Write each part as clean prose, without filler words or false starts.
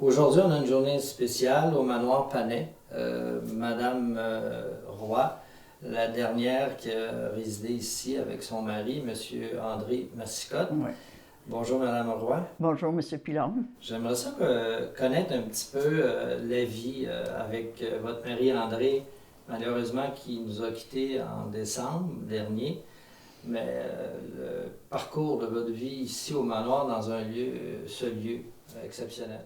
Aujourd'hui, on a une journée spéciale au manoir Panay. Madame Roy, la dernière qui a résidé ici avec son mari, Monsieur André Massicotte. Oui. Bonjour, Madame Roy. Bonjour, M. Pilon. J'aimerais ça connaître un petit peu la vie avec votre mari André, malheureusement qui nous a quittés en décembre dernier. Mais le parcours de votre vie ici au manoir, dans un lieu, ce lieu exceptionnel.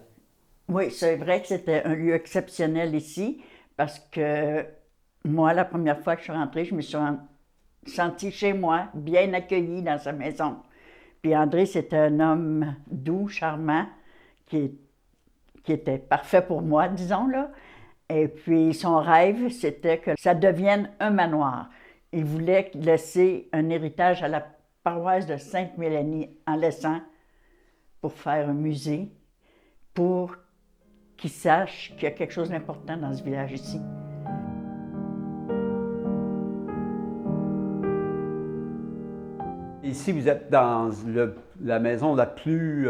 Oui, c'est vrai que c'était un lieu exceptionnel ici parce que moi, la première fois que je suis rentrée, je me suis sentie chez moi, bien accueillie dans sa maison. Puis André, c'était un homme doux, charmant, qui, qui était parfait pour moi, disons là. Et puis son rêve, c'était que ça devienne un manoir. Il voulait laisser un héritage à la paroisse de Sainte-Mélanie en laissant pour faire un musée, pour qu'ils sachent qu'il y a quelque chose d'important dans ce village ici. Ici, vous êtes dans la maison la plus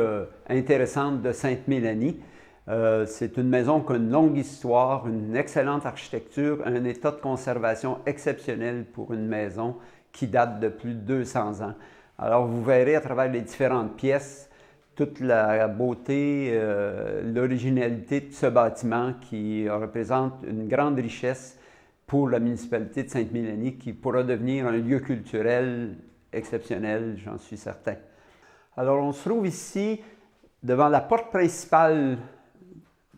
intéressante de Sainte-Mélanie. C'est une maison qui a une longue histoire, une excellente architecture, un état de conservation exceptionnel pour une maison qui date de plus de 200 ans. Alors, vous verrez à travers les différentes pièces toute la beauté, l'originalité de ce bâtiment qui représente une grande richesse pour la municipalité de Sainte-Mélanie qui pourra devenir un lieu culturel exceptionnel, j'en suis certain. Alors, on se trouve ici devant la porte principale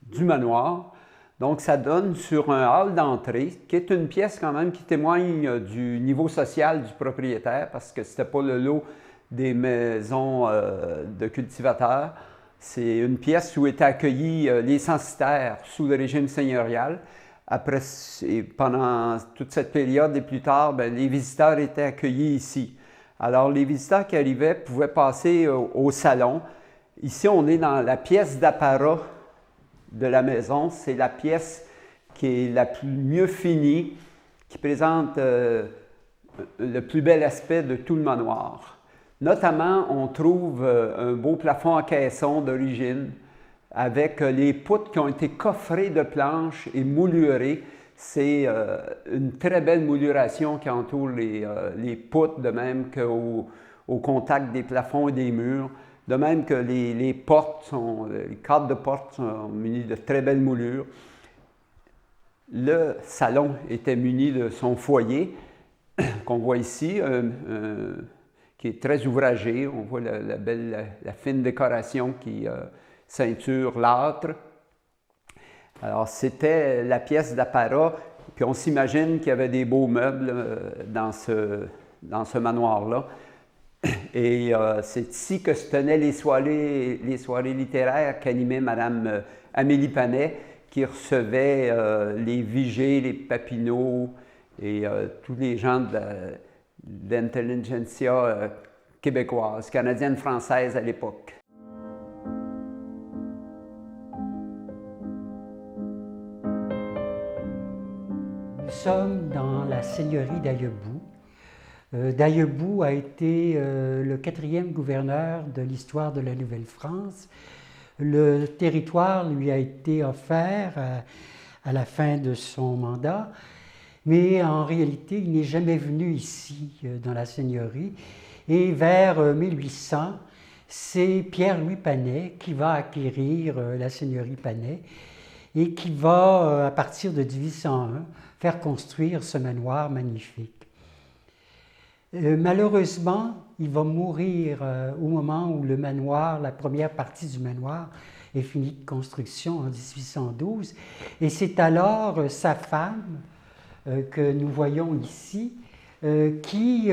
du manoir. Donc, ça donne sur un hall d'entrée, qui est une pièce quand même qui témoigne du niveau social du propriétaire, parce que ce n'était pas le lot des maisons de cultivateurs. C'est une pièce où étaient accueillis les censitaires sous le régime seigneurial. Après, pendant toute cette période et plus tard, les visiteurs étaient accueillis ici. Alors, les visiteurs qui arrivaient pouvaient passer au salon. Ici, on est dans la pièce d'apparat de la maison. C'est la pièce qui est la mieux finie, qui présente le plus bel aspect de tout le manoir. Notamment, on trouve un beau plafond à caisson d'origine avec les poutres qui ont été coffrées de planches et moulurées. C'est une très belle mouluration qui entoure les poutres, de même qu'au contact des plafonds et des murs. De même que les portes, les cadres de porte sont munis de très belles moulures. Le salon était muni de son foyer, qu'on voit ici, qui est très ouvragé. On voit la fine décoration qui ceinture l'âtre. Alors, c'était la pièce d'apparat, puis on s'imagine qu'il y avait des beaux meubles dans ce manoir-là. Et c'est ici que se tenaient les soirées littéraires qu'animait Mme Amélie Panay, qui recevait les Vigée, les Papineau et tous les gens de l'intelligentsia québécoise, canadienne-française à l'époque. Nous sommes dans la seigneurie d'Aillebout. D'Aillebout a été le 4e gouverneur de l'histoire de la Nouvelle-France. Le territoire lui a été offert à la fin de son mandat, mais en réalité, il n'est jamais venu ici, dans la seigneurie. Et vers 1800, c'est Pierre-Louis Panay qui va acquérir la seigneurie Panay et qui va, à partir de 1801, faire construire ce manoir magnifique. Malheureusement, il va mourir au moment où le manoir, la première partie du manoir, est finie de construction en 1812. Et c'est alors sa femme, que nous voyons ici, qui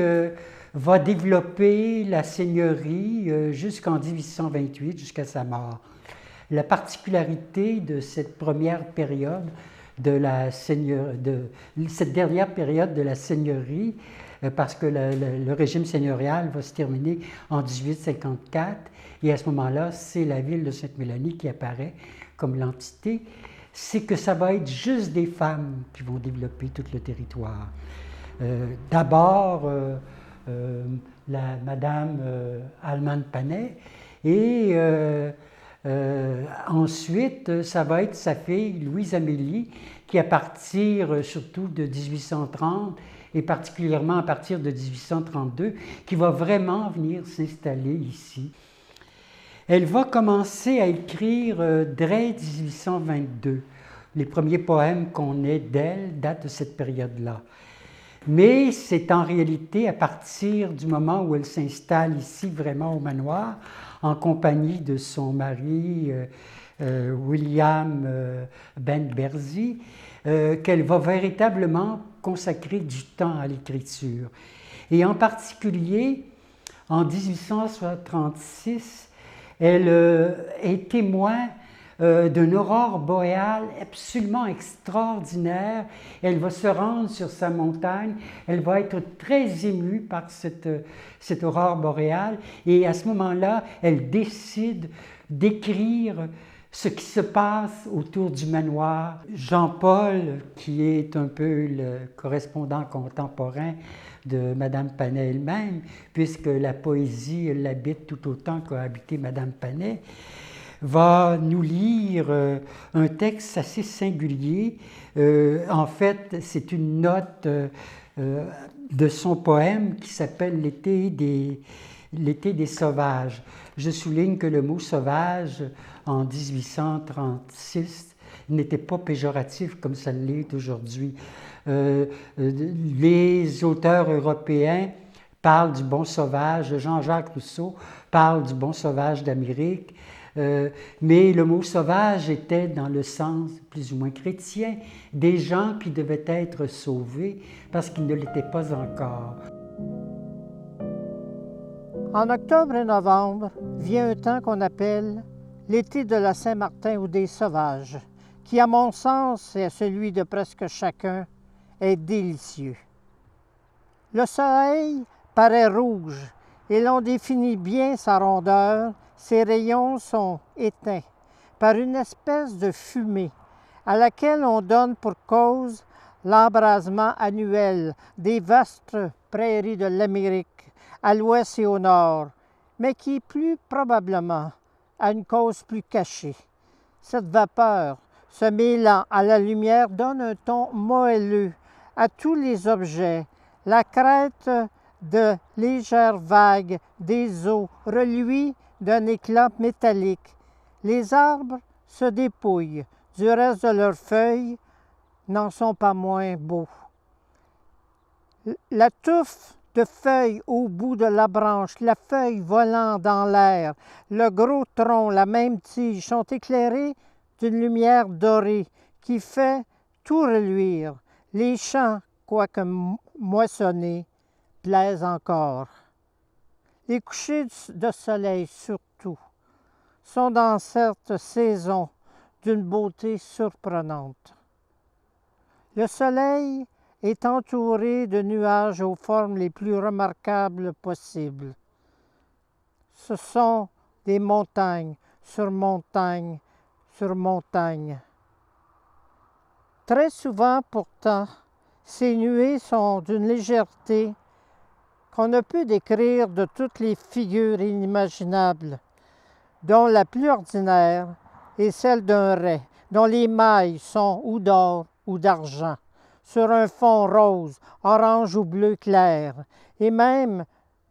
va développer la seigneurie jusqu'en 1828, jusqu'à sa mort. La particularité de cette première période de cette dernière période de la seigneurie, parce que le régime seigneurial va se terminer en 1854, et à ce moment-là, c'est la ville de Sainte-Mélanie qui apparaît comme l'entité, c'est que ça va être juste des femmes qui vont développer tout le territoire. D'abord, la Madame Allemande Panay et Ensuite, ça va être sa fille, Louise-Amélie, qui à partir surtout de 1830 et particulièrement à partir de 1832, qui va vraiment venir s'installer ici. Elle va commencer à écrire dès 1822. Les premiers poèmes qu'on ait d'elle datent de cette période-là. Mais c'est en réalité à partir du moment où elle s'installe ici vraiment au manoir, en compagnie de son mari William Ben Berzy, qu'elle va véritablement consacrer du temps à l'écriture. Et en particulier, en 1836, elle est témoin d'une aurore boréale absolument extraordinaire. Elle va se rendre sur sa montagne, elle va être très émue par cette aurore boréale et à ce moment-là, elle décide d'écrire ce qui se passe autour du manoir. Jean-Paul, qui est un peu le correspondant contemporain de Madame Panet elle-même, puisque la poésie l'habite tout autant qu'a habité Madame Panet, va nous lire un texte assez singulier. En fait, c'est une note de son poème qui s'appelle L'été des sauvages. Je souligne que le mot sauvage, en 1836, n'était pas péjoratif comme ça l'est aujourd'hui. Les auteurs européens parlent du bon sauvage, Jean-Jacques Rousseau parle du bon sauvage d'Amérique, mais le mot sauvage était dans le sens plus ou moins chrétien, des gens qui devaient être sauvés parce qu'ils ne l'étaient pas encore. En octobre et novembre vient un temps qu'on appelle l'été de la Saint-Martin ou des sauvages, qui à mon sens et à celui de presque chacun est délicieux. Le soleil paraît rouge et l'on définit bien sa rondeur. Ses rayons sont éteints par une espèce de fumée à laquelle on donne pour cause l'embrasement annuel des vastes prairies de l'Amérique à l'ouest et au nord, mais qui plus probablement a une cause plus cachée. Cette vapeur, se mêlant à la lumière, donne un ton moelleux à tous les objets. La crête de légères vagues des eaux reluit d'un éclat métallique. Les arbres se dépouillent du reste de leurs feuilles, n'en sont pas moins beaux. La touffe de feuilles au bout de la branche, la feuille volant dans l'air, le gros tronc, la même tige, sont éclairés d'une lumière dorée qui fait tout reluire. Les champs, quoique moissonnés, plaisent encore. Les couchers de soleil, surtout, sont dans cette saison d'une beauté surprenante. Le soleil est entouré de nuages aux formes les plus remarquables possibles. Ce sont des montagnes sur montagnes sur montagnes. Très souvent, pourtant, ces nuées sont d'une légèreté qu'on ne peut décrire de toutes les figures inimaginables, dont la plus ordinaire est celle d'un rai, dont les mailles sont ou d'or ou d'argent, sur un fond rose, orange ou bleu clair, et même,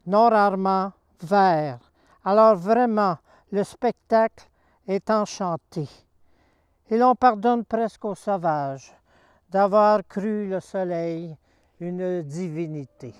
non rarement, vert. Alors vraiment, le spectacle est enchanté. Et l'on pardonne presque aux sauvages d'avoir cru le soleil une divinité.